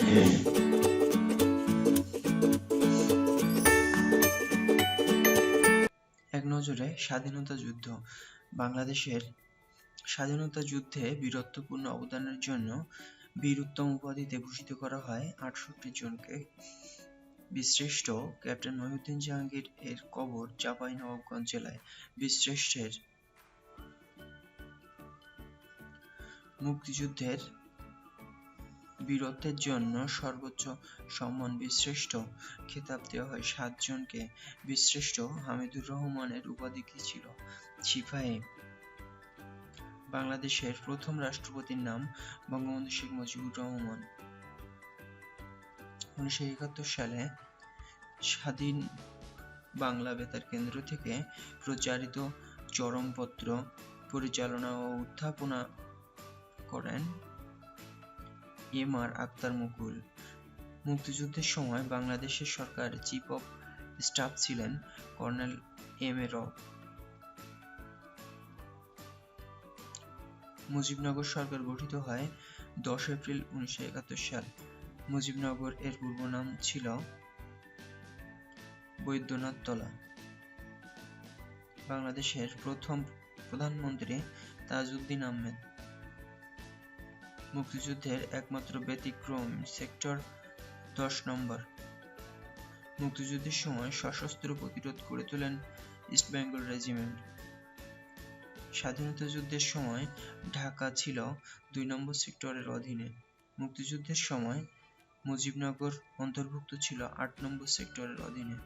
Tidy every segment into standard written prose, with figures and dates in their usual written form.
এক নজরে স্বাধীনতা যুদ্ধ। বাংলাদেশের স্বাধীনতা যুদ্ধে বীরত্বপূর্ণ অবদানের জন্য বীর উত্তম উপাধিতে ভূষিত করা হয় ৬৮ জনকে। বীরশ্রেষ্ঠ ক্যাপ্টেন মহিউদ্দিন জাহাঙ্গীর এর কবর চাঁপাইনবাবগঞ্জ জেলায়। বীরশ্রেষ্ঠের মুক্তিযুদ্ধের বীরত্বের জন্য সর্বোচ্চ সম্মান বীরশ্রেষ্ঠ খেতাব দেওয়া হয় ৭ জনকে। বীরশ্রেষ্ঠ হামিদুর রহমানের উপাধি কি ছিল? সিপাহী। বাংলাদেশের প্রথম রাষ্ট্রপতির নাম বঙ্গবন্ধু শেখ মুজিবুর রহমান। ১৯৭১ সালে স্বাধীন বাংলা বেতার কেন্দ্র থেকে প্রচারিত চরমপত্র পরিচালনা ও উত্থাপনা করেন এম আর আখতার মুকুল। মুক্তিযুদ্ধের সময় বাংলাদেশের সরকারের চিফ অব স্টাফ ছিলেন কর্নেল এম এ রব। মুজিবনগর সরকার গঠিত হয় ১০ এপ্রিল ১৯৭১ সাল। মুজিবনগর এর পূর্ব নাম ছিল বৈদ্যনাথ তলা। বাংলাদেশের প্রথম প্রধানমন্ত্রী তাজউদ্দিন আহমেদ। মুক্তিযুদ্ধের একমাত্র ব্যতিক্রম সেক্টর ১০ নম্বর। মুক্তিযুদ্ধের সময় সশস্ত্র প্রতিরোধ গড়ে তোলেন ইস্ট বেঙ্গল রেজিমেন্ট। স্বাধীনতা যুদ্ধের সময় ঢাকা ছিল ২ নম্বর সেক্টরের অধীনে। মুক্তিযুদ্ধের সময় মুজিবনগর অন্তর্ভুক্ত ছিল ৮ নম্বর সেক্টরের অধীনে।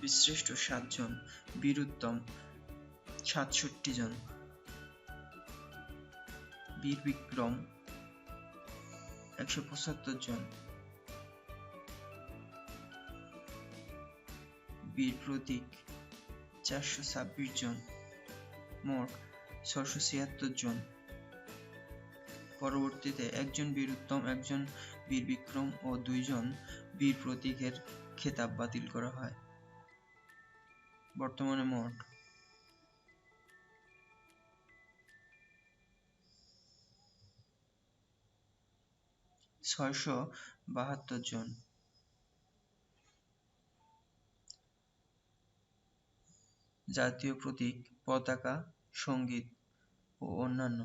বীরশ্রেষ্ঠ ৭ জন, বীর উত্তম ৬৭ জন, বীর বিক্রম ১৭৫ জন, বীর প্রতীক ৪২৬ জন, মোট ৬৭৬ জন। পরবর্তীতে একজন বীর উত্তম, একজন বীর বিক্রম ও ২ জন বীর প্রতীকের খেতাব বাতিল করা হয়। বর্তমানে মোট ৬৭২ জন। জাতীয় প্রতীক, পতাকা, সঙ্গীত ও অন্যান্য।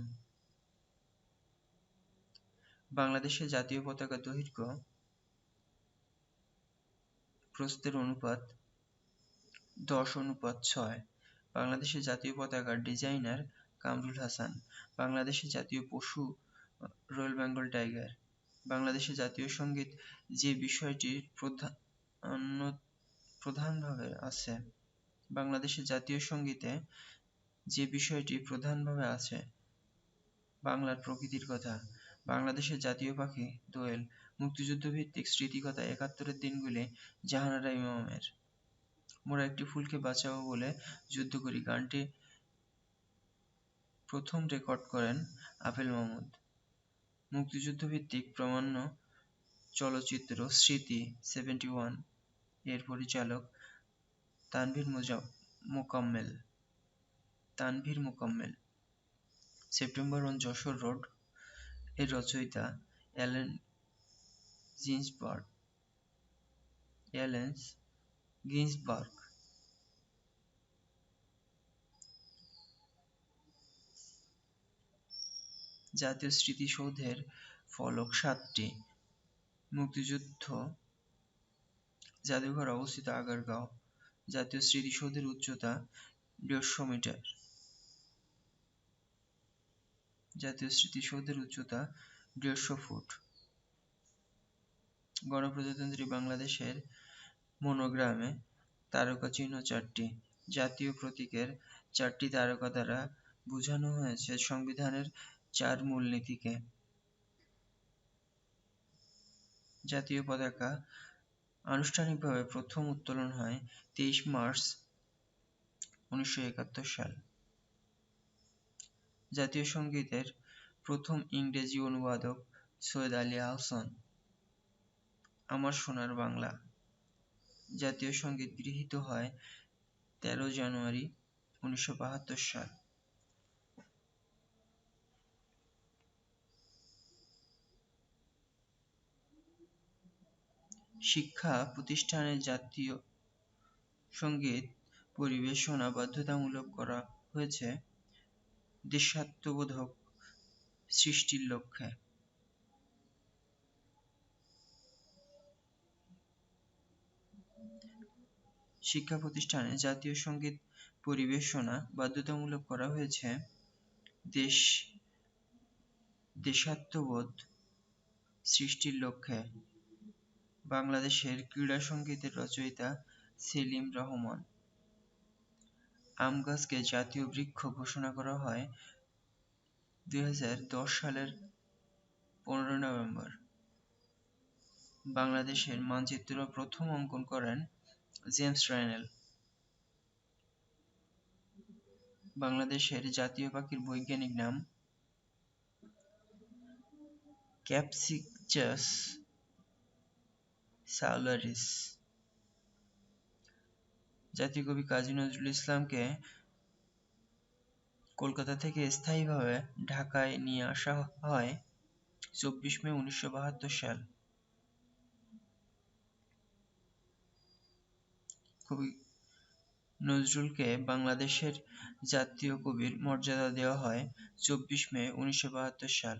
বাংলাদেশের জাতীয় পতাকার দৈর্ঘ্য প্রস্থের অনুপাত ১০:৬। বাংলাদেশের জাতীয় পতাকার ডিজাইনার কামরুল হাসান। বাংলাদেশের জাতীয় পশু রয়েল বেঙ্গল টাইগার। বাংলাদেশের জাতীয় সঙ্গীত যে বিষয়টি প্রধানভাবে আছে। বাংলাদেশের জাতীয় সঙ্গীতে যে বিষয়টি প্রধানভাবে আছে বাংলার প্রকৃতির কথা। বাংলাদেশের জাতীয় পাখি দোয়েল। মুক্তিযুদ্ধ ভিত্তিক স্মৃতিকথা ৭১-এর দিনগুলি জাহানারা ইমামের। মোরা একটি ফুলকে বাঁচাবো বলে যুদ্ধ করি গানটি প্রথম রেকর্ড করেন আপেল মাহমুদ। মুক্তিযুদ্ধ ভিত্তিক প্রামাণ্য চলচ্চিত্র স্মৃতি ৭১ এর পরিচালক Tanvir Mokammel. September on Jessore road এর রচয়িতা অ্যালেন গিন্সবার্গ। জাতীয় স্মৃতিসৌধের ফলক ৭টি। মুক্তিযুদ্ধ জাদুঘর অবস্থিত আগারগাঁও। জাতীয় স্মৃতিসৌধের উচ্চতা ১৫০ মিটার। জাতীয় স্মৃতিসৌধের উচ্চতা ১৫০ ফুট। গণপ্রজাতন্ত্রী বাংলাদেশের মনোগ্রামে তারকা চিহ্ন ৪টি। জাতীয় প্রতীকের ৪টি তারকা দ্বারা বোঝানো হয়েছে সংবিধানের ৪ মূলনীতিকে। জাতীয় পতাকা আনুষ্ঠানিকভাবে প্রথম উত্তোলন হয় ২৩ মার্চ ১৯৭১ সাল। জাতীয় সঙ্গীতের প্রথম ইংরেজি অনুবাদক সৈয়দ আলী আহসান। আমার সোনার বাংলা। জাতীয় সঙ্গীত গৃহীত হয় ১৩ জানুয়ারি ১৯৭২ সাল। শিক্ষা প্রতিষ্ঠানে জাতীয় সঙ্গীত পরিবেশনা বাধ্যতামূলক করা হয়েছে দেশাত্মবোধক সৃষ্টির লক্ষ্যে। শিক্ষা প্রতিষ্ঠানে জাতীয় সঙ্গীত পরিবেশনা বাধ্যতামূলক করা হয়েছে দেশাত্মবোধ সৃষ্টির লক্ষ্যে। বাংলাদেশের ক্রীড়া সঙ্গীতের রচয়িতা সেলিম রহমান। আম গাছকে জাতীয় বৃক্ষ ঘোষণা করা হয় 2010 সালের 15 নভেম্বর। বাংলাদেশের মানচিত্র প্রথম অঙ্কন করেন জেমস রানেল। বাংলাদেশের জাতীয় পাখির বৈজ্ঞানিক নাম ক্যাপসিকচাস সাউলারিস। জাতীয় কবি কাজী নজরুল ইসলামকে কলকাতা থেকে স্থায়ীভাবে ঢাকায় নিয়ে আসা হয় 24 মে 1972 সাল। কবি নজরুলকে বাংলাদেশের জাতীয় কবির মর্যাদা দেওয়া হয় 24 মে 1972 সাল।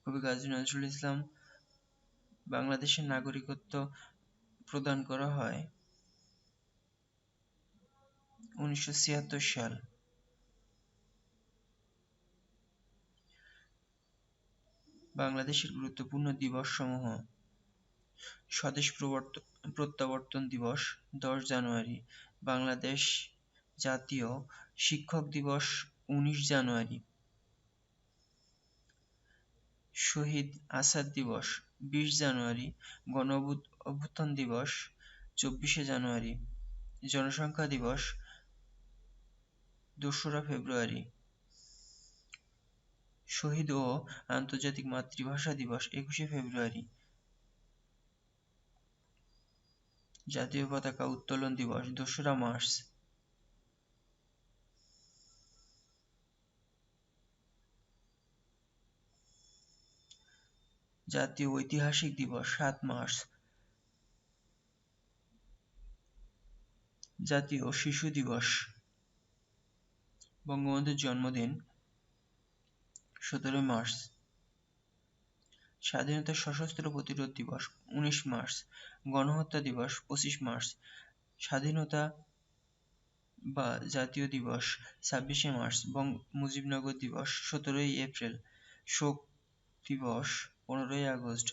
কবি কাজী নজরুল ইসলাম বাংলাদেশের নাগরিকত্ব প্রদান করা হয় 1976 সাল। বাংলাদেশের গুরুত্বপূর্ণ দিবসসমূহ: স্বদেশ প্রত্যাবর্তন দিবস 10 জানুয়ারি, বাংলাদেশ জাতীয় শিক্ষক দিবস 19 জানুয়ারি, শহীদ আসাদ দিবস 20 জানুয়ারি, গণ অভ্যুত্থান দিবস 24 জানুয়ারি, জনসংখ্যা দিবস 2রা ফেব্রুয়ারি, শহীদ ও আন্তর্জাতিক মাতৃভাষা দিবস 21শে ফেব্রুয়ারি, জাতীয় পতাকা উত্তোলন দিবস 2রা মার্চ, জাতীয় ঐতিহাসিক দিবস 7 মার্চ, জাতীয় শিশু দিবস, বঙ্গবন্ধুর জন্মদিন 17 মার্চ, স্বাধীনতা সশস্ত্র প্রতিরোধ দিবস 19 মার্চ, গণহত্যা দিবস 25 মার্চ, স্বাধীনতা বা জাতীয় দিবস 26শে মার্চ, মুজিবনগর দিবস 17ই এপ্রিল, শোক দিবস 15ই আগস্ট,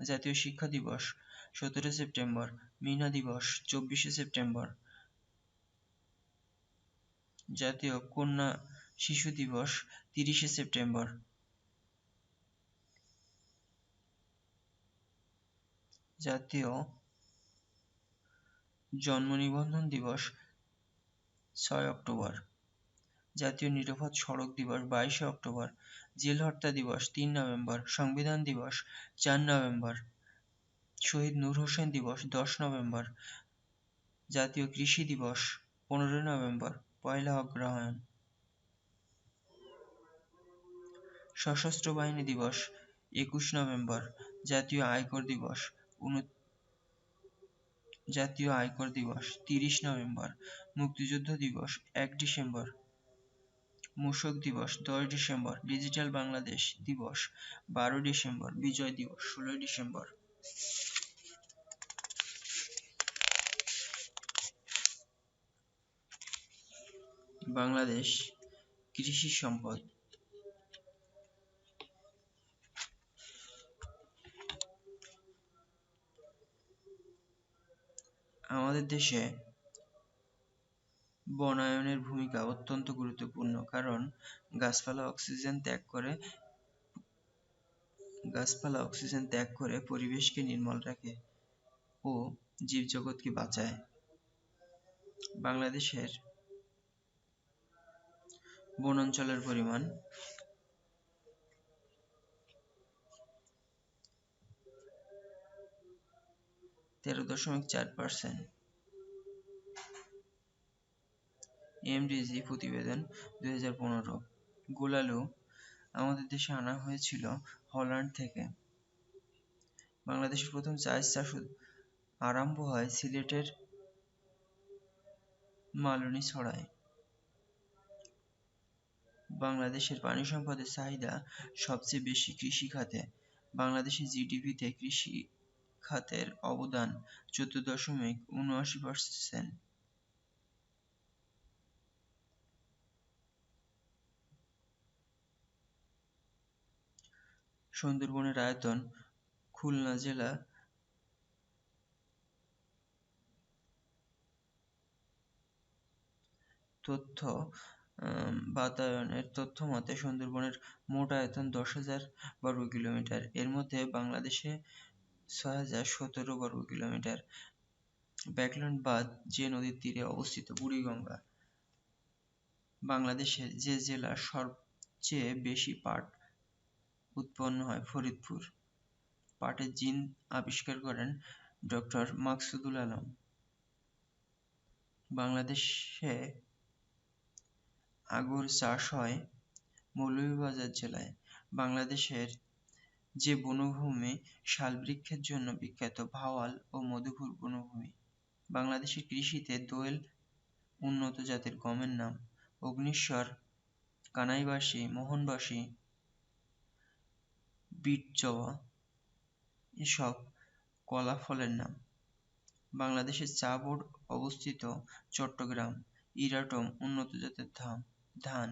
জাতীয় শিক্ষা দিবস 17 সেপ্টেম্বর, মীনা দিবস 24শে সেপ্টেম্বর, জাতীয় কন্যা শিশু দিবস 30শে সেপ্টেম্বর, জাতীয় জন্ম নিবন্ধন দিবস 6 অক্টোবর, জাতীয় নিরাপদ সড়ক দিবস 22শে অক্টোবর, জেল হত্যা দিবস 3 নভেম্বর, সংবিধান দিবস 4 নভেম্বর, শহীদ নূর হোসেন দিবস 10 নভেম্বর, জাতীয় কৃষি দিবস 15 নভেম্বর, পয়লা অগ্রহায়ণ, সশস্ত্র বাহিনী দিবস 21 নভেম্বর, জাতীয় আয়কর দিবস 30 নভেম্বর, মুক্তিযুদ্ধ দিবস 1 ডিসেম্বর, মূসক দিবস 10 ডিসেম্বর, ডিজিটাল বাংলাদেশ দিবস 12 ডিসেম্বর, বিজয় দিবস 16 ডিসেম্বর। বাংলাদেশ কৃষি সম্পদ: আমাদের দেশে বনায়নের ভূমিকা অত্যন্ত গুরুত্বপূর্ণ, কারণ গাছপালা অক্সিজেন ত্যাগ করে পরিবেশকে নির্মল রাখে ও জীবজগৎকে বাঁচায়। বাংলাদেশের বনাঞ্চলের পরিমাণ 13.4%। এমডিজি প্রতিবেদন 2015। গোলালু আমাদের দেশে আনা হয়েছিল হল্যান্ড থেকে। বাংলাদেশের প্রথম চা চাষ আরম্ভ হয় সিলেটের মালনীছড়ায়। বাংলাদেশের পানি সম্পদের চাহিদা সবচেয়ে বেশি কৃষি খাতে। বাংলাদেশের জিডিপিতে কৃষি খাতের অবদান 14.79%। সুন্দরবনের আয়তন খুলনা জেলা তথ্য বাতায়নের তথ্য মতে সুন্দরবনের মোট আয়তন 10,000 বর্গ কিলোমিটার। এর মধ্যে বাংলাদেশে 6,017 বর্গ কিলোমিটার। ব্যাকল্যান্ড বাঁধ যে নদীর তীরে অবস্থিত বুড়িগঙ্গা। বাংলাদেশের যে জেলার সবচেয়ে বেশি পাট উৎপন্ন হয় ফরিদপুর। পাটের জিন আবিষ্কার করেন ডক্টর মাকসুদুল আলম। বাংলাদেশে আগর চাষ হয় মৌলভীবাজার জেলায়। বাংলাদেশের যে বনভূমি শালবৃক্ষের জন্য বিখ্যাত ভাওয়াল ও মধুপুর বনভূমি। বাংলাদেশের কৃষিতে দোয়েল উন্নত জাতের গমের নাম। অগ্নিশ্বর, কানাইবাসী, মোহনবাসী, বিট জবা এসব কলা ফলের নাম। বাংলাদেশের চা বোর্ড অবস্থিত চট্টগ্রাম। ইরাটম উন্নত জাতের ধান।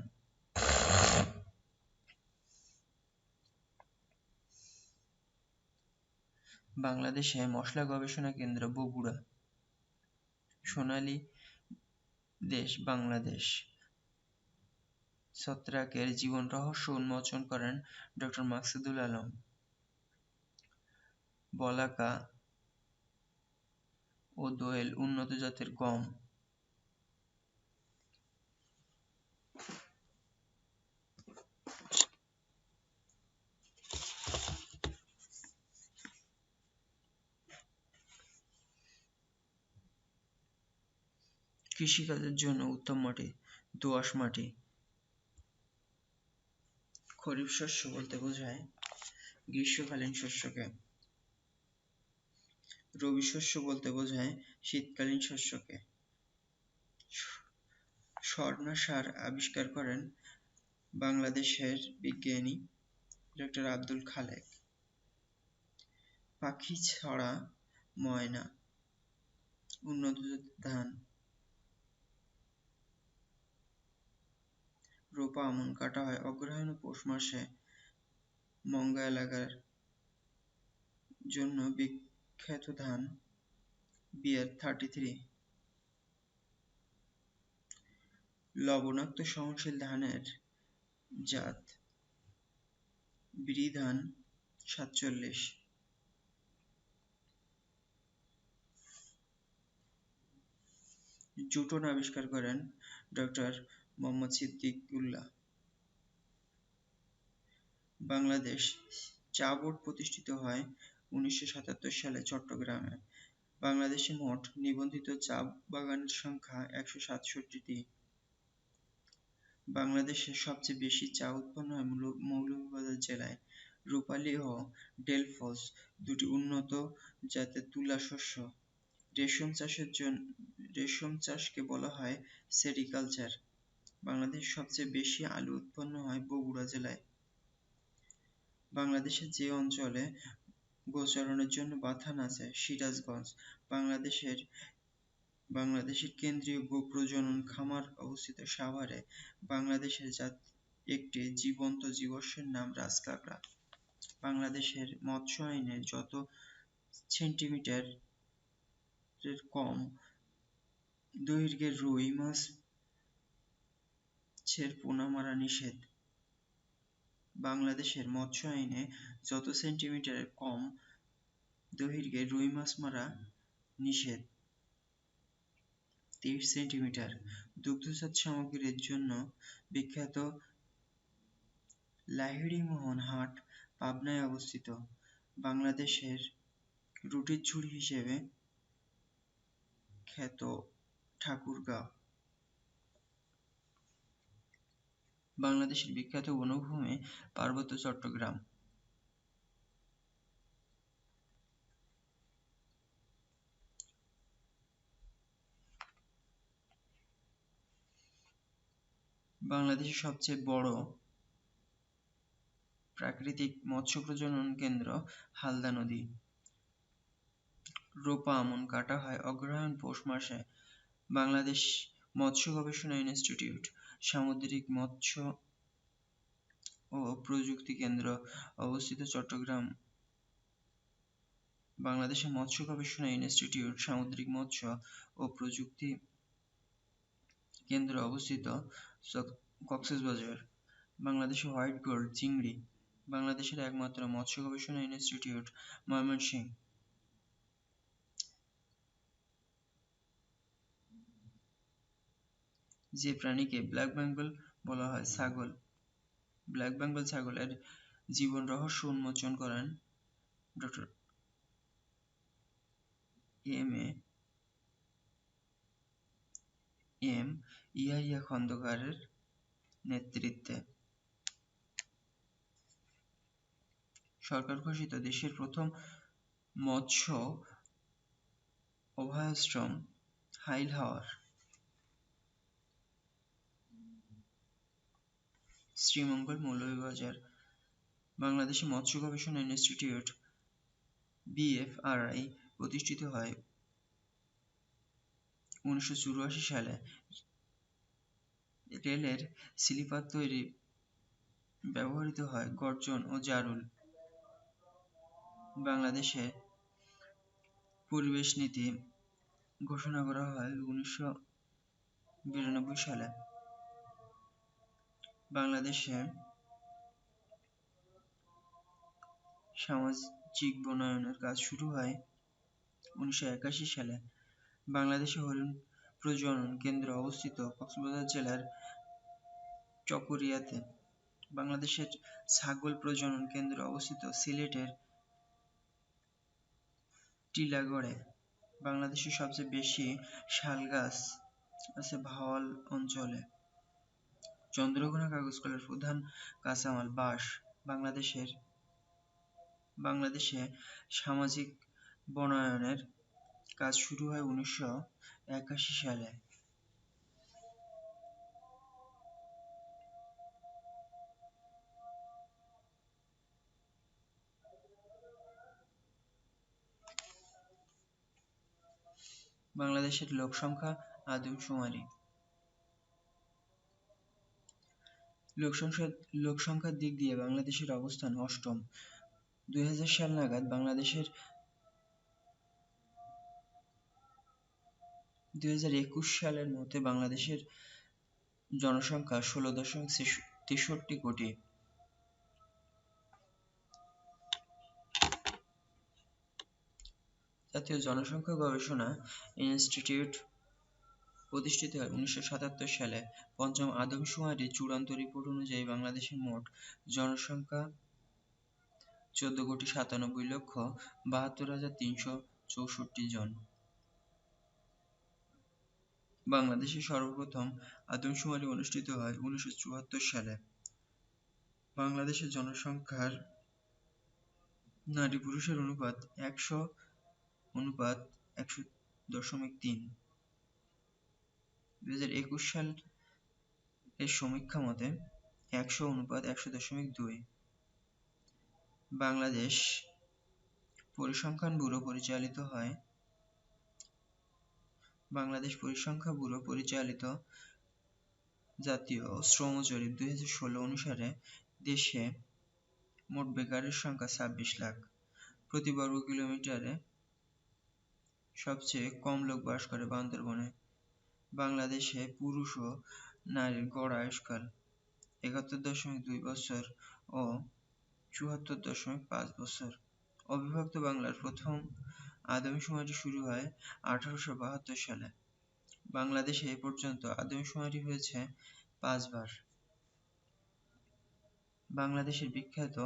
বাংলাদেশে মশলা গবেষণা কেন্দ্র বগুড়া। সোনালী দেশ বাংলাদেশ। ছত্রাকের জীবন রহস্য উন্মোচন করেন ডক্টর মাকসুদুল আলম। বলাকা ও দোয়েল উন্নত জাতের গম। কৃষিকাজের জন্য উত্তম মাটি দোআঁশ মাটি। খরিফ শস্য বলতে বোঝায় গ্রীষ্মকালীন শস্যকে। রবি শস্য বলতে বোঝায় শীতকালীন শস্যকে। স্বর্ণা সার আবিষ্কার করেন বাংলাদেশের বিজ্ঞানী ডক্টর আব্দুল খালেক। পাখি ছড়া ময়না উন্নত জাতের ধান। রোপা আমন কাটা হয় অগ্রহায়ণ ও পৌষ মাসে। মঙ্গা এলাকার জন্য বিখ্যাত ধান বিআর 33। লবণাক্ত সহনশীল ধানের জাত বিরিধান 47। জুটন আবিষ্কার করেন ডক্টর মোহাম্মদ সিদ্দিকুল্লাহ। বাংলাদেশ চা বোর্ড প্রতিষ্ঠিত হয় 1977 সালে চট্টগ্রামে। বাংলাদেশে মোট নিবন্ধিত চা বাগানের সংখ্যা 167টি। বাংলাদেশে সবচেয়ে বেশি চা উৎপন্ন হয় মৌলভীবাজার জেলায়। রূপালী ও ডেলফোস দুটি উন্নত জাতের তুলা শস্য। রেশম চাষকে বলা হয় সেরিকালচার। বাংলাদেশে সবচেয়ে বেশি আলু উৎপন্ন হয় বগুড়া জেলায়। বাংলাদেশের যে অঞ্চলে গোচারণের জন্য বাথান আছে সিরাজগঞ্জ। বাংলাদেশের কেন্দ্রীয় গো প্রজনন খামার অবস্থিত সাভারে। বাংলাদেশের একটি জীবন্ত জীবাশ্মের নাম রাজকাঁকড়া। বাংলাদেশের মৎস্য আইনে যত সেন্টিমিটারের কম দৈর্ঘ্যের রুই মাছের পোনা মারা নিষেধ। বাংলাদেশের মৎস্য আইনে যত সেন্টিমিটারের কম দৈর্ঘ্যের রুই মাছ মারা নিষেধ 30 সেন্টিমিটার। দুগ্ধজাত সামগ্রীর জন্য বিখ্যাত লাহিড়ী মোহন হাট পাবনায় অবস্থিত। বাংলাদেশের রুটির ঝুড়ি হিসেবে খ্যাত ঠাকুরগাঁও। বাংলাদেশের বিখ্যাত বনভূমি পার্বত্য চট্টগ্রাম। বাংলাদেশের সবচেয়ে বড় প্রাকৃতিক মৎস্য প্রজনন কেন্দ্র হালদা নদী। রোপা আমন কাটা হয় অগ্রহায়ণ পৌষ মাসে। বাংলাদেশ মৎস্য গবেষণা ইনস্টিটিউট সামুদ্রিক মৎস্য ও প্রযুক্তি কেন্দ্র অবস্থিত চট্টগ্রাম। বাংলাদেশে মৎস্য গবেষণা ইনস্টিটিউট সামুদ্রিক মৎস্য ও প্রযুক্তি কেন্দ্র অবস্থিত কক্সবাজার। বাংলাদেশে হোয়াইট গোল্ড চিংড়ি। বাংলাদেশের একমাত্র মৎস্য গবেষণা ইনস্টিটিউট ময়মনসিংহ। যে প্রাণীকে ব্ল্যাক বেঙ্গল বলা হয় ছাগল। ব্ল্যাক বেঙ্গল ছাগলের জীবন রহস্য উন্মোচন করেন ডক্টর এম ইয়াহিয়া খন্দকারের নেতৃত্বে। সরকার ঘোষিত দেশের প্রথম মৎস্য অভয়াশ্রম হাইল-হাওর। শ্রীমঙ্গল মৌলভীবাজার। বাংলাদেশে মৎস্য গবেষণা ইনস্টিটিউট বিএফআরআই প্রতিষ্ঠিত হয় 1984 সালে। রেলের স্লিপার তৈরি ব্যবহৃত হয় গর্জন ও জারুল। বাংলাদেশে পরিবেশ নীতি ঘোষণা করা হয় 1992 সালে। বাংলাদেশে সামাজিক বনায়নের কাজ শুরু হয় 1981 সালে। বাংলাদেশে হরিণ প্রজনন কেন্দ্র অবস্থিত কক্সবাজার জেলার চকরিয়াতে। বাংলাদেশের ছাগল প্রজনন কেন্দ্র অবস্থিত সিলেটের টিলাগড়ে। বাংলাদেশের সবচেয়ে বেশি শাল গাছ আছে ভাওয়াল অঞ্চলে। চন্দ্রঘোনা কাগজ কলের প্রধান কাঁচামাল বাঁশ। বাংলাদেশে সামাজিক বনায়নের কাজ শুরু হয় 1981 সালে। বাংলাদেশের লোকসংখ্যা আদমশুমারি। লোকসংখ্যার দিক দিয়ে বাংলাদেশের অবস্থান অষ্টম। 2000 সাল নাগাদ 2021 সালের মধ্যে বাংলাদেশের জনসংখ্যা 16.63 কোটি। জাতীয় জনসংখ্যা গবেষণা ইনস্টিটিউট প্রতিষ্ঠিত হয় 1977 সালে। পঞ্চম আদমশুমারির চূড়ান্ত রিপোর্ট অনুযায়ী বাংলাদেশের মোট জনসংখ্যা 14,97,72,364 জন। বাংলাদেশে সর্বপ্রথম আদমশুমারি অনুষ্ঠিত হয় 1974 সালে। বাংলাদেশের জনসংখ্যার নারী পুরুষের অনুপাত 100:100.3। 2021 সালের সমীক্ষা মতে 100:100.2। বাংলাদেশ পরিসংখ্যান ব্যুরো পরিচালিত জাতীয় শ্রম জরিপ 2016 অনুসারে দেশে মোট বেকারের সংখ্যা 26 লাখ। প্রতি বর্গ কিলোমিটারে সবচেয়ে কম লোক বাস করে বান্দরবনে। বাংলাদেশে পুরুষ ও নারীর গড় আয়ুষ্কাল 71.2 বছর ও 74.5 বছর। অবিভক্ত বাংলার প্রথম আদমশুমারি শুরু হয় 1872 সালে। বাংলাদেশে এ পর্যন্ত আদমশুমারি হয়েছে 5 বার। বাংলাদেশের বিখ্যাত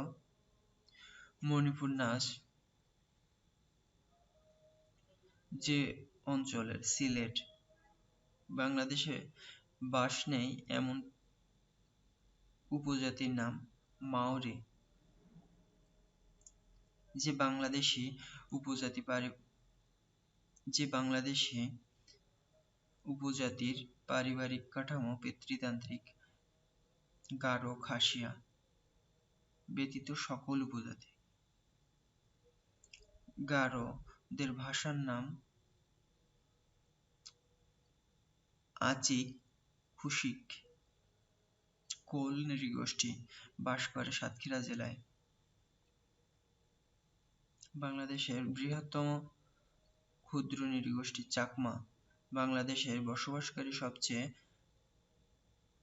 মণিপুর নাচ যে অঞ্চলের সিলেট। বাংলাদেশে বাস নেই এমন উপজাতির নাম মাওরি। যে বাংলাদেশি উপজাতির পারিবারিক কাঠামো পিতৃতান্ত্রিক। গারো, খাসিয়া ব্যতীত সকল উপজাতি। গারোদের ভাষার নাম আচিক, কুশিক। কোল নৃগোষ্ঠী বাস করে সাতক্ষীরা জেলায়। বাংলাদেশের বৃহত্তম ক্ষুদ্র নৃগোষ্ঠী চাকমা। বাংলাদেশের বসবাসকারী সবচেয়ে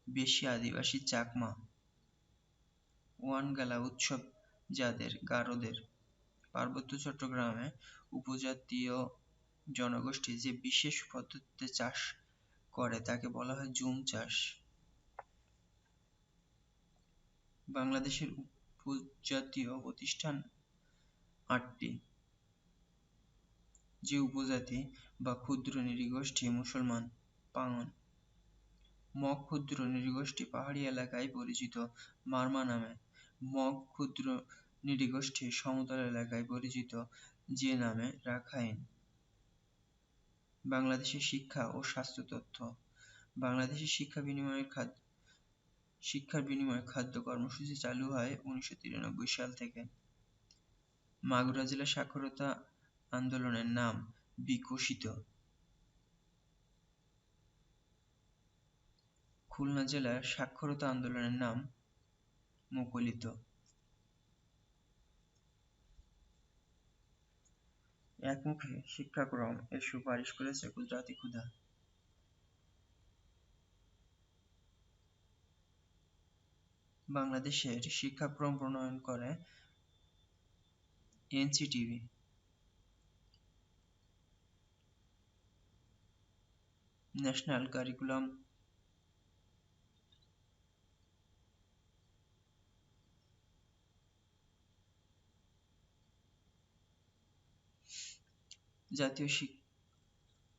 বেশি আদিবাসী চাকমা। ওয়ানগালা উৎসব যাদের গারোদের। পার্বত্য চট্টগ্রামে উপজাতীয় জনগোষ্ঠী যে বিশেষ পদ্ধতিতে চাষ করে তাকে বলা হয় জুম চাষ। বাংলাদেশের উপজাতীয় প্রতিষ্ঠান ৮টি। যে উপজাতি বা ক্ষুদ্র নৃগোষ্ঠী মুসলমান, পাঙ্গন। মগ ক্ষুদ্র নৃগোষ্ঠী পাহাড়ি এলাকায় পরিচিত মারমা নামে। মগ ক্ষুদ্র নৃগোষ্ঠী সমতল এলাকায় পরিচিত যে নামে রাখাইন। বাংলাদেশের শিক্ষা ও স্বাস্থ্য তথ্য। বাংলাদেশে শিক্ষার বিনিময়ে খাদ্য কর্মসূচি চালু হয় ১৯৯৩ সাল থেকে। মাগুরা জেলা সাক্ষরতা আন্দোলনের নাম বিকশিত। খুলনা জেলার সাক্ষরতা আন্দোলনের নাম মুকলিত। একমুখী শিক্ষাক্রম এর সুপারিশ করেছে গুজরাটি ক্ষুধা। বাংলাদেশের শিক্ষাক্রম প্রণয়ন করে এনসিটিবি। ন্যাশনাল কারিকুলাম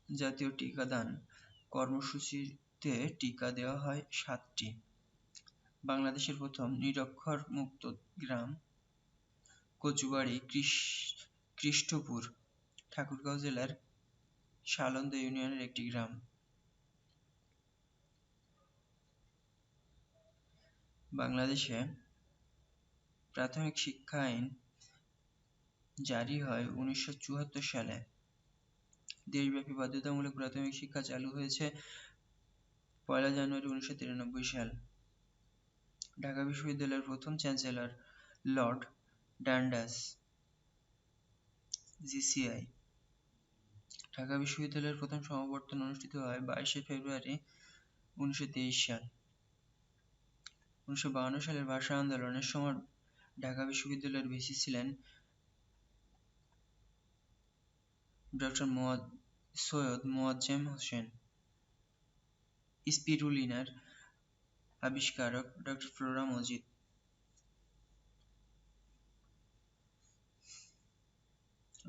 জাতীয় টিকাদান কর্মসূচিতে টিকা দেওয়া হয় ৭টি। বাংলাদেশের প্রথম নিরক্ষর মুক্ত গ্রাম কচুবাড়ি কৃষ্টপুর ঠাকুরগাঁও জেলার সালন্দ ইউনিয়নের একটি গ্রাম। বাংলাদেশে প্রাথমিক শিক্ষা আইন জারি হয় ১৯৭৪ সালে। দেশব্যাপী বাধ্যতামূলক প্রাথমিক শিক্ষা চালু হয়েছে ১লা জানুয়ারি ১৯৯৩ সাল। ঢাকা বিশ্ববিদ্যালয়ের প্রথম চ্যান্সেলর লর্ড ডান্ডাস, জিসিআই। ঢাকা বিশ্ববিদ্যালয়ের প্রথম সমাবর্তন অনুষ্ঠিত হয় ২২শে ফেব্রুয়ারি ১৯২৩ সাল। ১৯৫২ সালের ভাষা আন্দোলনের সময় ঢাকা বিশ্ববিদ্যালয়ের ভিসি ছিলেন ডক্টর সৈয়দ মোয়াজ্জেম হোসেন। স্পিরুলিনার আবিষ্কারক ডক্টর ফ্লোরা মজিদ।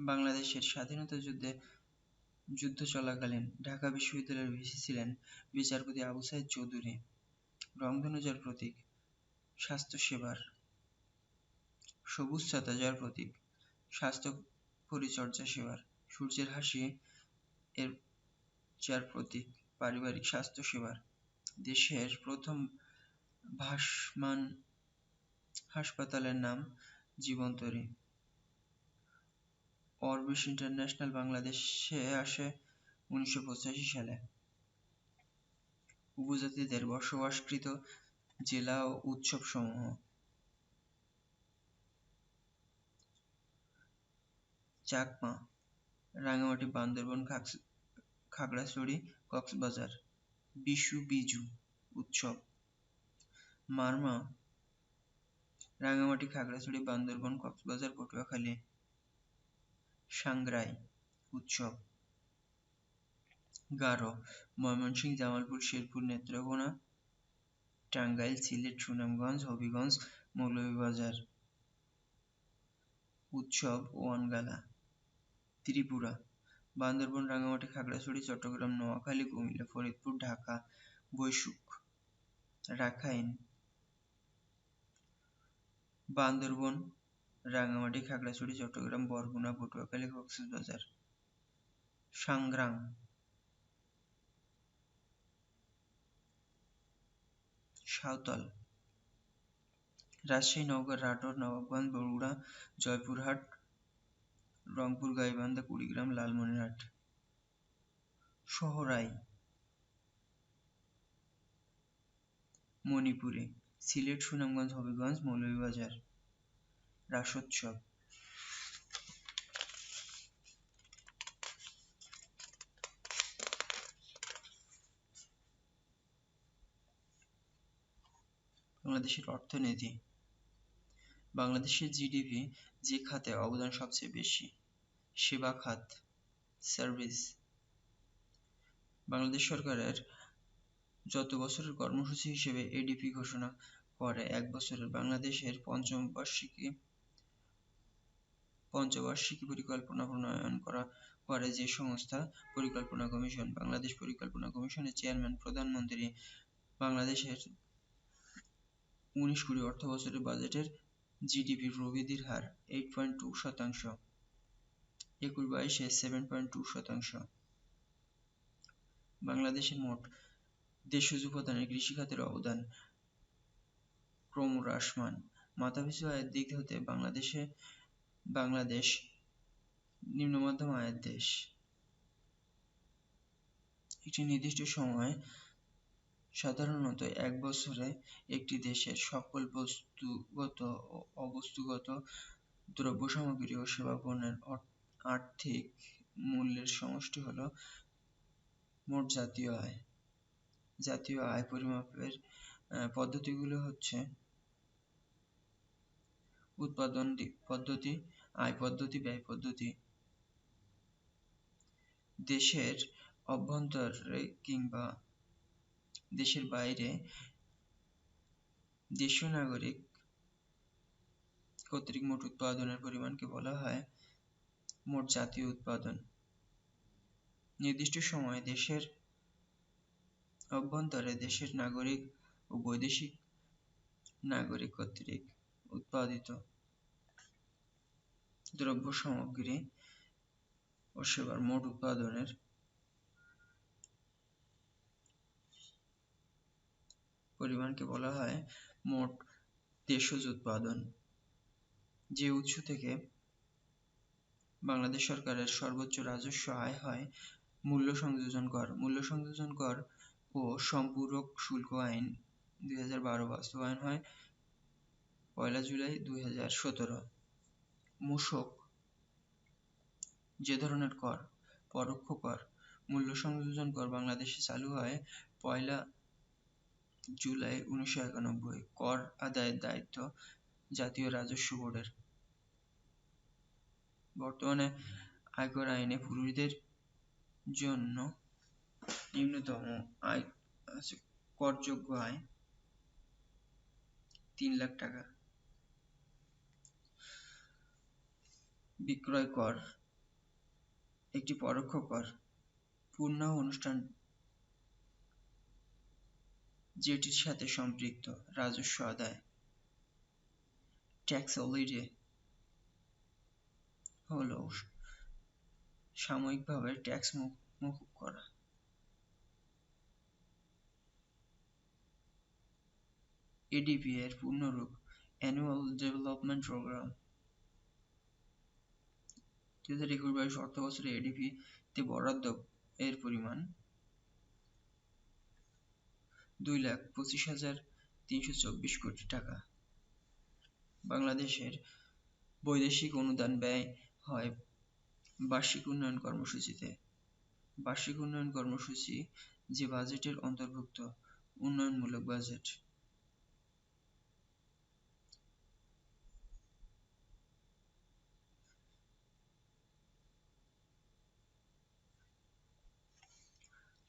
বাংলাদেশের স্বাধীনতা যুদ্ধ চলাকালীন ঢাকা বিশ্ববিদ্যালয়ের ভিসি ছিলেন বিচারপতি আবু সাইদ চৌধুরী। রংধনু যার প্রতীক, স্বাস্থ্যসেবার। সবুজ ছাতা যার প্রতীক, স্বাস্থ্য পরিচর্যা সেবার। সূর্যের হাসি এর যার প্রতীক, পারিবারিক স্বাস্থ্য সেবার। দেশের প্রথম ভাসমান হাসপাতালের নাম জীবনতরী। অরবিশ ইন্টারন্যাশনাল বাংলাদেশে আসে ১৯৮৫ সালে। উপজাতিদের বসবাসকৃত জেলা ও উৎসবসমূহ। চাকমা, রাঙামাটি, বান্দরবান, খাগড়াছড়ি, কক্সবাজার। বিশু, বিজু উৎসব। মারমা, রাঙামাটি, খাগড়াছড়ি, বান্দরবান, কক্সবাজার, পটুয়াখালী। সাংগ্রাই উৎসব। গারো, ময়মনসিংহ, জামালপুর, শেরপুর, নেত্রকোনা, টাঙ্গাইল, সিলেট, সুনামগঞ্জ, হবিগঞ্জ, মৌলভীবাজার। উৎসব ওয়ানগালা। ত্রিপুরা, বান্দরবান, রাঙামাটি, খাগড়াছড়ি, চট্টগ্রাম, নোয়াখালী, কুমিল্লা, ফরিদপুর, ঢাকা, বৈশুক। রাখাইন, বান্দরবান, রাঙামাটি, খাগড়াছড়ি, চট্টগ্রাম, বরগুনা, পটুয়াখালী, কক্সবাজার। সাংগ্রাং, সাঁওতাল। রাজশাহী, নওগাঁ, রাটোর, নবাবগঞ্জ, বগুড়া, জয়পুরহাট, রংপুর, গাইবান্ধা, কুড়িগ্রাম, লালমনিরহাট। সোহরাই মণিপুরে, সিলেট, সুনামগঞ্জ, হবিগঞ্জ, মৌলভীবাজার। রাসোৎসব বাংলাদেশের অর্থনীতি। বাংলাদেশের জিডিপি যে খাতে অবদান সবচেয়ে বেশি? সেবা খাত, সার্ভিস। বাংলাদেশ সরকারের যত বছরের কর্মসূচি হিসেবে এডিপি ঘোষণা করে এক বছরের বাংলাদেশের পঞ্চবার্ষিকী পরিকল্পনা প্রণয়ন করে যে সংস্থা? পরিকল্পনা কমিশন। বাংলাদেশ পরিকল্পনা কমিশনের চেয়ারম্যান প্রধানমন্ত্রী। বাংলাদেশের 19-20 অর্থবছরের বাজেটের জিডিপি প্রবৃদ্ধির হার 8.2%, 21-22-এ 7.2%। বাংলাদেশের মোট দেশজ উপাদানে কৃষিখাতের অবদান ক্রমহ্রাসমান। মাথাপিছু আয়ের দিক হতে বাংলাদেশ নিম্ন-মধ্যম আয়ের দেশ। একটি নির্দিষ্ট সময়ে সাধারণত এক বছরে একটি দেশের সকল বস্তুগত ও অবস্তুগত দ্রব্যসামগ্রী ও সেবা পণ্যের আর্থিক মূল্যের সমষ্টি হল মোট জাতীয় আয়। জাতীয় আয় পরিমাপের পদ্ধতিগুলো হচ্ছে উৎপাদন পদ্ধতি, আয় পদ্ধতি, ব্যয় পদ্ধতি। দেশের অভ্যন্তরে কিংবা দেশের বাইরে দেশীয় নাগরিক কর্তৃক মোট উৎপাদনের পরিমাণকে বলা হয় মোট জাতীয় উৎপাদন। নির্দিষ্ট সময়ে দেশের অভ্যন্তরে দেশের নাগরিক ও বৈদেশিক নাগরিক কর্তৃক উৎপাদিত দ্রব্য সামগ্রী ও সেবার মোট উৎপাদনের পরিমাণকে বলা হয় মোট দেশজ উৎপাদন। যে উৎস থেকে বাংলাদেশ সরকারের সর্বোচ্চ রাজস্ব আয় হয় মূল্য সংযোজন কর। মূল্য সংযোজন কর ও সম্পূরক শুল্ক আইন 2012 বাস্তবায়ন হয় 1 জুলাই 2017। মূসক যে ধরনের কর, পরোক্ষ কর। মূল্য সংযোজন কর বাংলাদেশে চালু হয় 1 জুলাই 1991। কর আদায়ের দায়িত্ব জাতীয় রাজস্ব বোর্ডের। বর্তমানে আয়কর আইনে পুরুষদের জন্য নিম্নতম আয় করযোগ্য আয় 3 লাখ টাকা। বিক্রয় কর একটি পরোক্ষ কর, পূর্ণ অনুষ্ঠান যেটির সাথে সম্পৃক্ত রাজস্ব আদায়। ট্যাক্স হলিডে হলো সাময়িকভাবে ট্যাক্স মকুব করা। এডিপি এর পূর্ণরূপ অ্যানুয়াল ডেভেলপমেন্ট প্রোগ্রাম। 2021-22 অর্থবছরে এডিপি তে বরাদ্দ এর পরিমাণ 2,25,324 কোটি টাকা। বাংলাদেশের বৈদেশিক অনুদান ব্যয় হয় বার্ষিক উন্নয়ন কর্মসূচিতে। বার্ষিক উন্নয়ন কর্মসূচি যে বাজেটের অন্তর্ভুক্ত উন্নয়নমূলক বাজেট।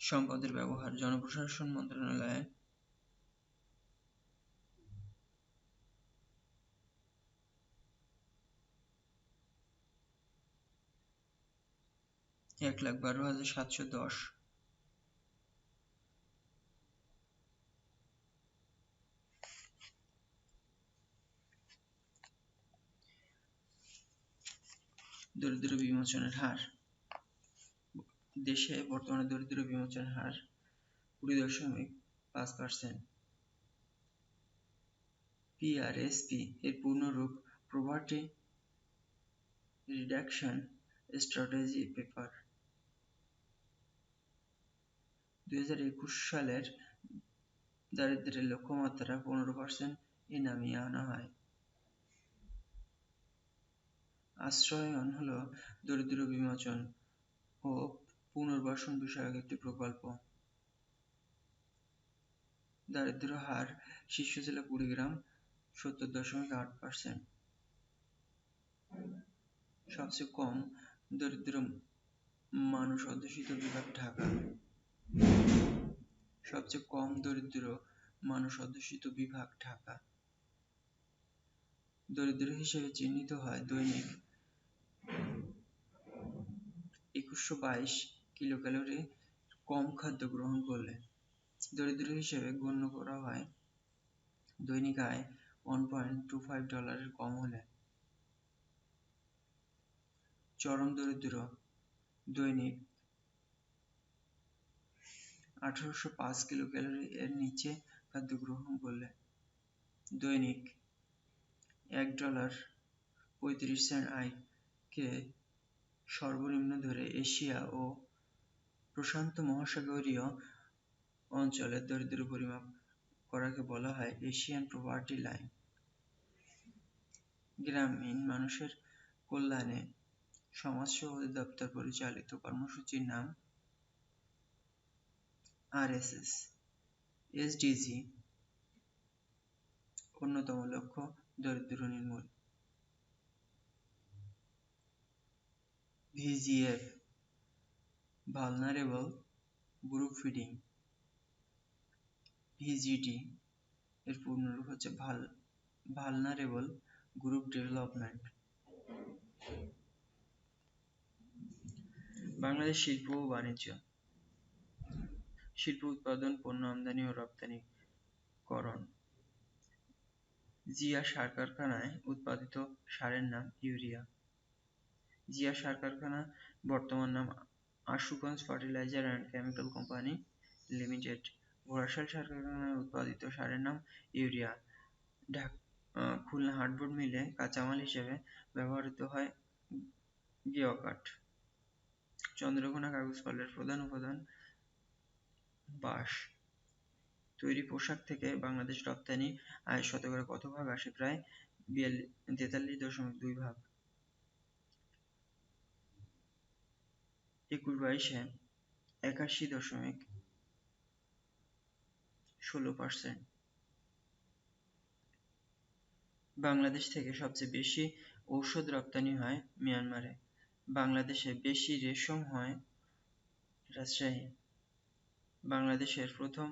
সম্পদের ব্যবহার জনপ্রশাসন মন্ত্রণালয়ে 1,12,710। দরিদ্র বিমোচনের হার। দেশে বর্তমানে দরিদ্র বিমোচনের হার 20.5%। PRSP এর পূর্ণরূপ প্রভার্টি রিডাকশন স্ট্র্যাটেজি পেপার। 2021 সালের দারিদ্র্যের লক্ষ্যমাত্রা 15% নামিয়ে আনা হয়। আশ্রয়ন হল দরিদ্র বিমোচন ও পুনর্বাসন বিষয়ক একটি প্রকল্প। দারিদ্র্য হার শীর্ষ জেলা কুড়িগ্রাম 70.8%। সবচেয়ে কম দরিদ্র মানুষ অধ্যুষিত বিভাগ ঢাকা। সবচেয়ে কম দরিদ্র মানুষ অধ্যুষিত বিভাগ ঢাকা। দরিদ্র হিসেবে চিহ্নিত হয় দৈনিক 2122 কিলোক্যালোরি কম খাদ্য গ্রহণ করলে। দরিদ্র হিসেবে গণ্য করা হয় দৈনিক আয় $1.25 কম হলে। চরম দরিদ্র দৈনিক 1805 কিলোক্যালোরি এর নিচে খাদ্য গ্রহণ করলে। দৈনিক $1.35 আয়কে সর্বনিম্ন ধরে এশিয়া ও প্রশান্ত মহাসাগরীয় অঞ্চলের দরিদ্র পরিমাপ করাকে বলা হয় এশিয়ান পভার্টি লাইন। গ্রামীণ মানুষের কল্যাণে সমাজসেবা অধিদপ্তর পরিচালিত কর্মসূচির নাম RSS। SDG অন্যতম লক্ষ্য দরিদ্র নির্মূল। VGF vulnerable group feeding. VGD এর পূর্ণরূপ হচ্ছে ভালনারেবল গ্রুপ ডেভেলপমেন্ট। বাংলাদেশ শিল্প ও বাণিজ্য। শিল্প উৎপাদন, পণ্য আমদানি ও রপ্তানিকরণ। জিয়া সার কারখানায় উৎপাদিত সারের নাম ইউরিয়া। জিয়া সার কারখানা বর্তমান নাম Ashuganj fertilizer and chemical company limited. Ghorashal সার কারখানায় উৎপাদিত সারের নাম ইউরিয়া। খুলনা হার্ডবোর্ড মিলে কাঁচামাল হিসেবে ব্যবহৃত হয় গিওকাঠ। চন্দ্রঘোনা কাগজ কলের প্রধান উপাদান বাঁশ। তৈরি পোশাক থেকে বাংলাদেশ রপ্তানি আয় শতকরা কত ভাগ আসে? প্রায় 43.2 ভাগ। 21-22-এ 81.16%। বাংলাদেশ থেকে সবচেয়ে বেশি ঔষধ রপ্তানি হয় মিয়ানমারে। বাংলাদেশে বেশি রেশম হয় রাজশাহী। বাংলাদেশের প্রথম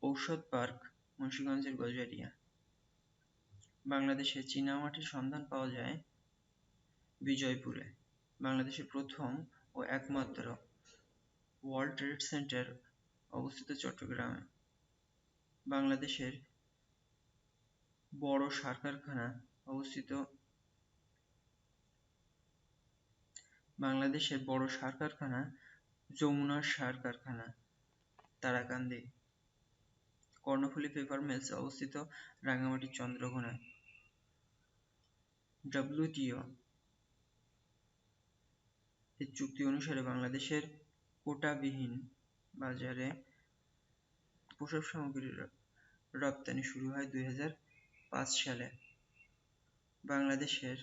ঔষধ পার্ক মুন্সিগঞ্জের গজারিয়া। বাংলাদেশে চীনামাটির সন্ধান পাওয়া যায় বিজয়পুরে। বাংলাদেশের প্রথম ও একমাত্র ওয়ার্ল্ড ট্রেড সেন্টার অবস্থিত চট্টগ্রামে। বাংলাদেশের বড় সার কারখানা অবস্থিত যমুনা সার কারখানা তারাকান্দি। কর্ণফুলী পেপার মিলস অবস্থিত রাঙ্গামাটির চন্দ্রঘোনায়। WTO এর চুক্তি অনুসারে বাংলাদেশের কোটাবিহীন বাজারে পোশাক সামগ্রীর রপ্তানি শুরু হয় 2005 সালে। বাংলাদেশের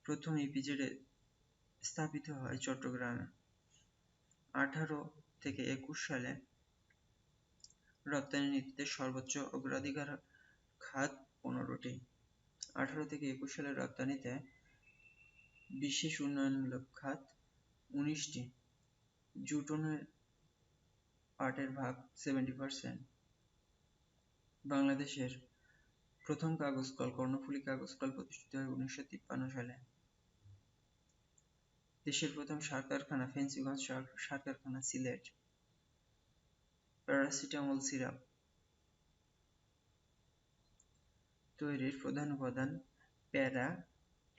প্রথম ইপিজেড স্থাপিত হয় চট্টগ্রামে। 18 থেকে 21 সালে রপ্তানি নীতিতে সর্বোচ্চ অগ্রাধিকার খাত 15টি। 18 থেকে 21 সালের রপ্তানিতে বিশেষ উন্নয়নমূলক খাত 19টি। জুটনের পাটের ভাগ 70%। বাংলাদেশের প্রথম কাগজ কল কর্ণফুলী কাগজ কল প্রতিষ্ঠিত হয় 1953 সালে। দেশের প্রথম সার কারখানা ফেন্সিগঞ্জ সার কারখানা সিলেট। প্যারাসিটামল সিরাপ তৈরির প্রধান উপাদান প্যারা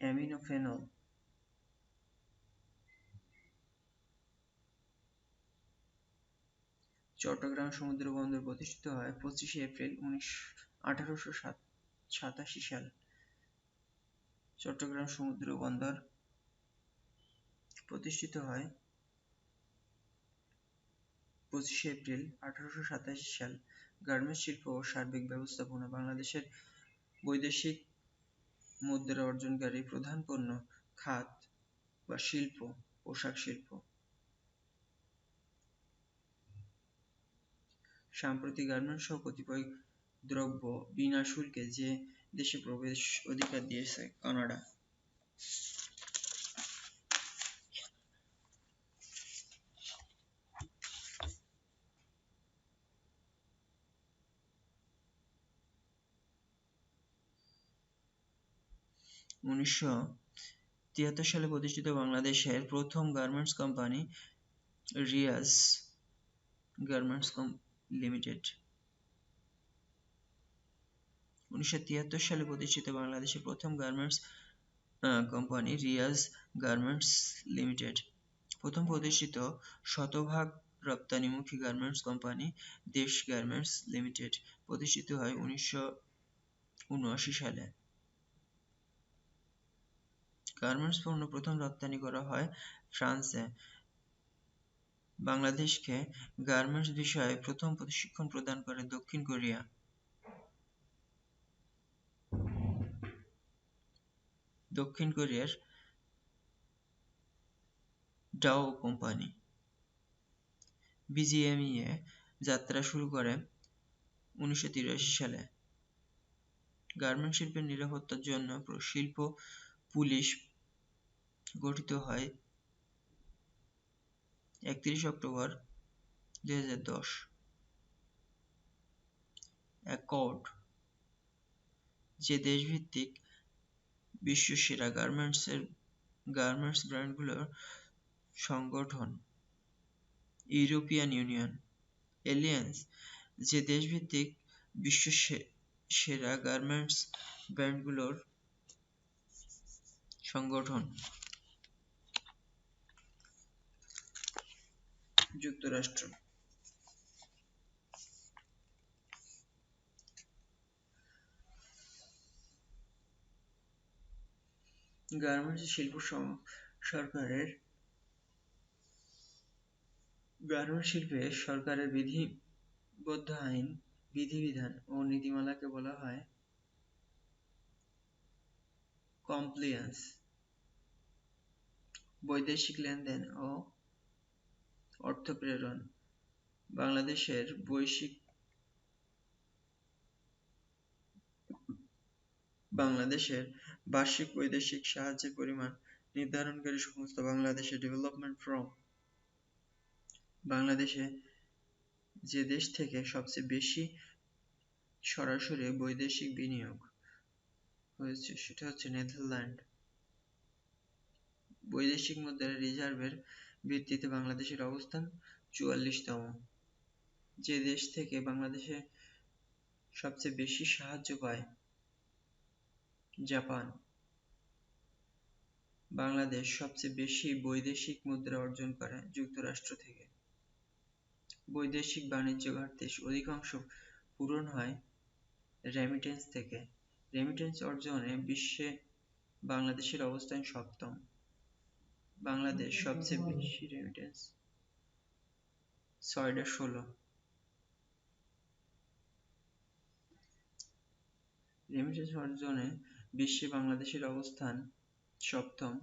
অ্যামিনোফেনল। চট্টগ্রাম সমুদ্র বন্দর প্রতিষ্ঠিত হয় 25 এপ্রিল 1807। সাল চট্টগ্রাম সমুদ্র বন্দর প্রতিষ্ঠিত হয় 25 এপ্রিল 1887 সাল। গার্মেন্টস শিল্প ও সার্বিক ব্যবস্থাপনা বাংলাদেশের বৈদেশিক মুদ্রা অর্জনকারী প্রধান পণ্য খাত বা শিল্প পোশাক শিল্প। সাম্প্রতিক গার্মেন্টস সহ কতিপয় দ্রব্য বিনা শুল্কে যে দেশে প্রবেশ অধিকার দিয়েছে কানাডা। উনিশশো 73 সালে প্রতিষ্ঠিত বাংলাদেশের প্রথম garments company Riaz garments limited. 1973 সালে প্রতিষ্ঠিত বাংলাদেশের প্রথম garments company Riaz garments limited. প্রথম প্রতিষ্ঠিত শতভাগ রপ্তানিমুখী garments company Desh garments limited প্রতিষ্ঠিত হয় 1979 সালে। গার্মেন্টস পণ্য প্রথম রপ্তানি করা হয় ফ্রান্সে। বাংলাদেশকে গার্মেন্টস বিষয়ে প্রথম প্রশিক্ষণ প্রদান করে দক্ষিণ কোরিয়া। দক্ষিণ কোরিয়ার ডাও কোম্পানি বিজিএমইএ যাত্রা শুরু করে 1983 সালে। গার্মেন্টস শিল্পের নিরাপত্তার জন্য শিল্প পুলিশ গঠিত হয় 31 অক্টোবর 2010। অ্যাকর্ড যে দেশভিত্তিক বিশ্বসেরা গার্মেন্টস ব্র্যান্ডগুলোর সংগঠন। European union. এলিয়েন্স যে দেশভিত্তিক বিশ্বসেরা গার্মেন্টস ব্র্যান্ডগুলোর সংগঠন। যুক্তরাষ্ট্র। গার্মেন্টস শিল্প সরকারের গার্মেন্টস শিল্পে সরকারের বিধিবদ্ধ আইন, বিধিবিধান ও নীতিমালাকে বলা হয় কমপ্লিয়ান্স। বৈদেশিক লেনদেন ও অর্থ প্রেরণ বাংলাদেশের বার্ষিক বৈদেশিক সাহায্যের পরিমাণ নির্ধারণকারী সংস্থা বাংলাদেশ ডেভেলপমেন্ট ফ্রম। বাংলাদেশে যে দেশ থেকে সবচেয়ে বেশি সরাসরি বৈদেশিক বিনিয়োগ হয়েছে সেটা হচ্ছে নেদারল্যান্ড। বৈদেশিক মুদ্রার রিজার্ভের ভিত্তিতে বাংলাদেশের অবস্থান 44তম। যে দেশ থেকে বাংলাদেশে সবচেয়ে বেশি সাহায্য পায় জাপান। বাংলাদেশ সবচেয়ে বেশি বৈদেশিক মুদ্রা অর্জন করে যুক্তরাষ্ট্র থেকে। বৈদেশিক বাণিজ্য ঘাটতি অধিকাংশ পূরণ হয় রেমিটেন্স থেকে। রেমিটেন্স অর্জনে বিশ্বে বাংলাদেশের অবস্থান 7ম। বাংলাদেশ সবচেয়ে বেশি রেমিটেন্স 6/16। রেমিটেন্স অর্জনে বিশ্বে বাংলাদেশের অবস্থান 7ম।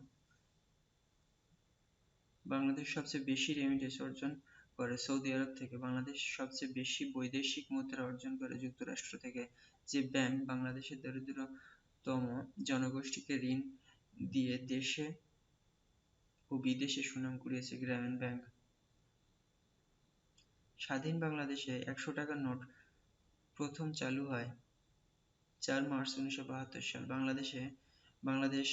বাংলাদেশ সবচেয়ে বেশি রেমিটেন্স অর্জন করে সৌদি আরব থেকে। বাংলাদেশ সবচেয়ে বেশি বৈদেশিক মুদ্রা অর্জন করে যুক্তরাষ্ট্র থেকে। যে ব্যাংক বাংলাদেশের দরিদ্রতম জনগোষ্ঠীকে ঋণ দিয়ে দেশে ও বিদেশে সুনাম কুড়িয়েছে গ্রামীণ ব্যাংক। স্বাধীন বাংলাদেশে 100 টাকার নোট প্রথম চালু হয় 4 মার্চ 1972 সাল। বাংলাদেশ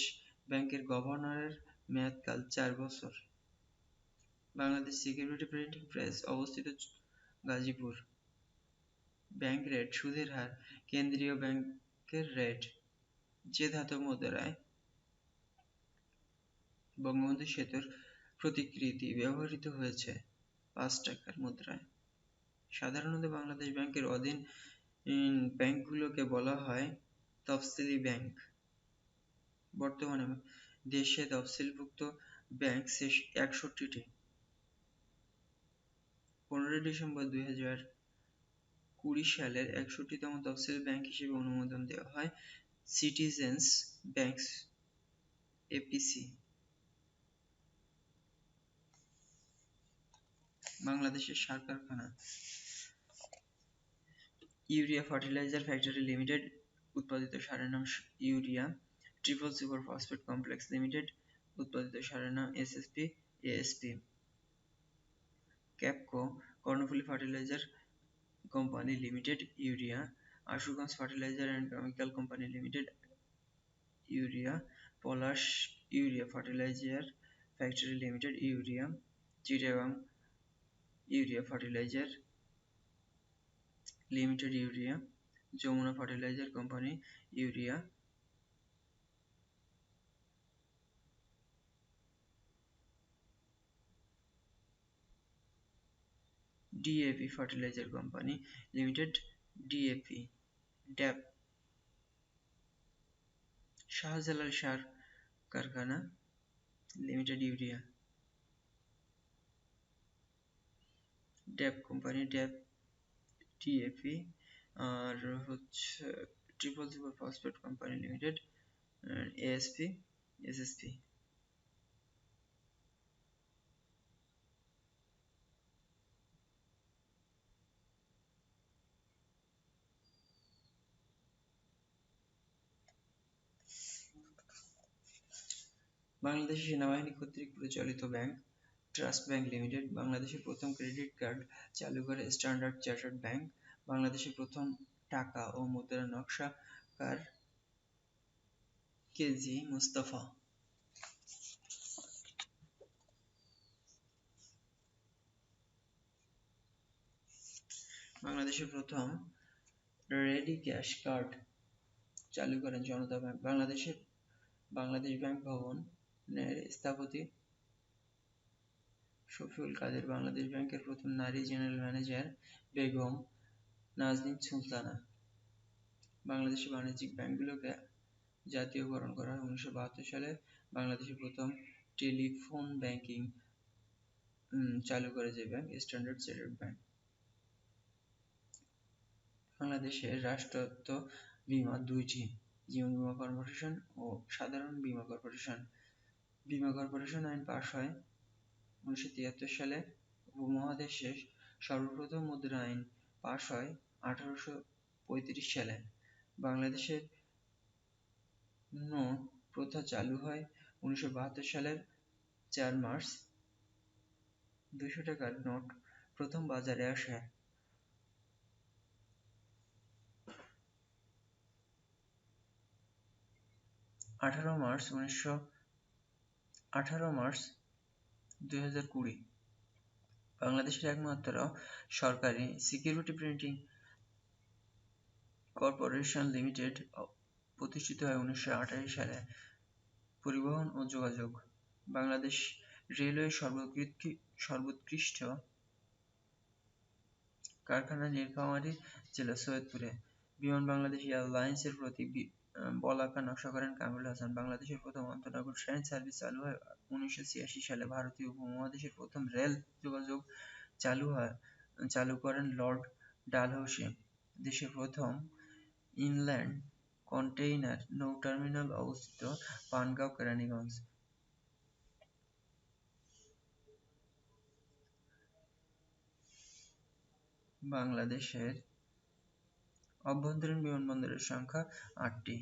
ব্যাংকের গভর্নরের মেয়াদকাল 4 বছর। বাংলাদেশ সিকিউরিটি প্রিন্টিং প্রেস অবস্থিত গাজীপুর। ব্যাংক রেট সুদের হার কেন্দ্রীয় ব্যাংকের রেট। যে ধাতব মুদ্রায় বঙ্গবন্ধু সেতুর প্রতিকৃতি ব্যবহৃত হয়েছে 5 টাকার মুদ্রায়। সাধারণত বাংলাদেশ ব্যাংকের অধীন ব্যাংকগুলোকে বলা হয় তফসিলি ব্যাংক। বর্তমানে দেশে তফসিলভুক্ত ব্যাংক 61টি। 15 ডিসেম্বর 2020 সালের 61তম তফসিলি ব্যাংক হিসেবে অনুমোদন দেওয়া হয় সিটিজেন্স ব্যাংক এপিসি। বাংলাদেশের সার কারখানা। ইউরিয়া ফার্টিলাইজার ফ্যাক্টরি লিমিটেড উৎপাদিত সারের নাম urea. Triple super phosphate complex limited উৎপাদিত সারের নাম এসএসপি এএসপি। ক্যাপকো Karnaphuli fertilizer company limited urea. Ashuganj fertilizer and chemical company limited urea. Palash urea fertilizer factory limited urea. Chittagong urea fertilizer limited urea. Jamuna fertilizer company urea. DAP fertilizer company limited DAP. DAP Shahjalal সার কারখানা limited urea. DAP company DAP DAP. আর হচ্ছে triple super phosphate company limited ASP SSP. Bangladesh সেনাবাহিনী কর্তৃক পরিচালিত bank trust bank limited. বাংলাদেশের প্রথম credit card চালু করে স্ট্যান্ডার্ড চার্টার্ড ব্যাংক। বাংলাদেশের প্রথম টাকা ও মুদ্রার নকশাকার কেজি মুস্তাফা। বাংলাদেশের প্রথম রেডি ক্যাশ কার্ড চালু করেন জনতা ব্যাংক। বাংলাদেশ ব্যাংক ভবনের স্থপতি শফিউল কাদের। বাংলাদেশ ব্যাংকের প্রথম নারী জেনারেল ম্যানেজার বেগম নাজনীন সুলতানা। বাংলাদেশের বাণিজ্যিক ব্যাংকগুলোকে জাতীয়করণ করা হয় 1972 সালে। বাংলাদেশের প্রথম টেলিফোন ব্যাংকিং চালু করে যে ব্যাংক স্ট্যান্ডার্ড চার্টার্ড ব্যাংক। বাংলাদেশের রাষ্ট্রায়ত্ত বীমা দুইটি, জীবন বীমা কর্পোরেশন ও সাধারণ বীমা কর্পোরেশন। বীমা কর্পোরেশন আইন পাস হয় 1973 সালে। উপমহাদেশে সর্বপ্রথম মুদ্রা আইন পাস হয় 1835 সালে। বাংলাদেশের নোট প্রথা চালু হয় 1972 সালের 4 মার্চ। 200 টাকার নোট প্রথম বাজারে আসে 18 মার্চ 2020। বাংলাদেশের একমাত্র সরকারি সিকিউরিটি প্রিন্টিং কর্পোরেশন লিমিটেড প্রতিষ্ঠিত হয় 1928 সালে। পরিবহন ও যোগাযোগ। বাংলাদেশ রেলওয়ে সর্বোৎকৃষ্ট কারখানা নীলফামারী জেলা সৈয়দপুরে। বিমান বাংলাদেশ এয়ারলাইন্সের প্রতি বলাকা নকশা করেন কামরুল হাসান। বাংলাদেশের প্রথম আন্তঃনগর ট্রেন সার্ভিস চালু হয় 1986 সালে। ভারতীয় উপমহাদেশের প্রথম রেল যোগাযোগ চালু করেন লর্ড ডালহৌসি। দেশের প্রথম ইনল্যান্ড কন্টেইনার নৌ টার্মিনাল অবস্থিত পানগাঁও কেরানীগঞ্জ। বাংলাদেশের অভ্যন্তরীণ বিমানবন্দরের সংখ্যা 8টি।